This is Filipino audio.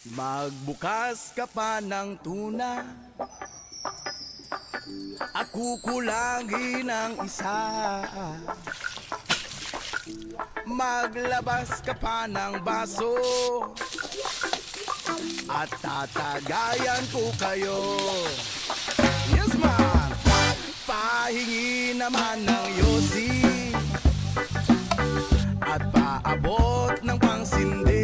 Magbukas ka pa ng tuna at kukulangin ang isa. Maglabas ka pa ng baso at tatagayan ko kayo. Yes man! Pahingi naman ng yosi at paabot ng pangsindi.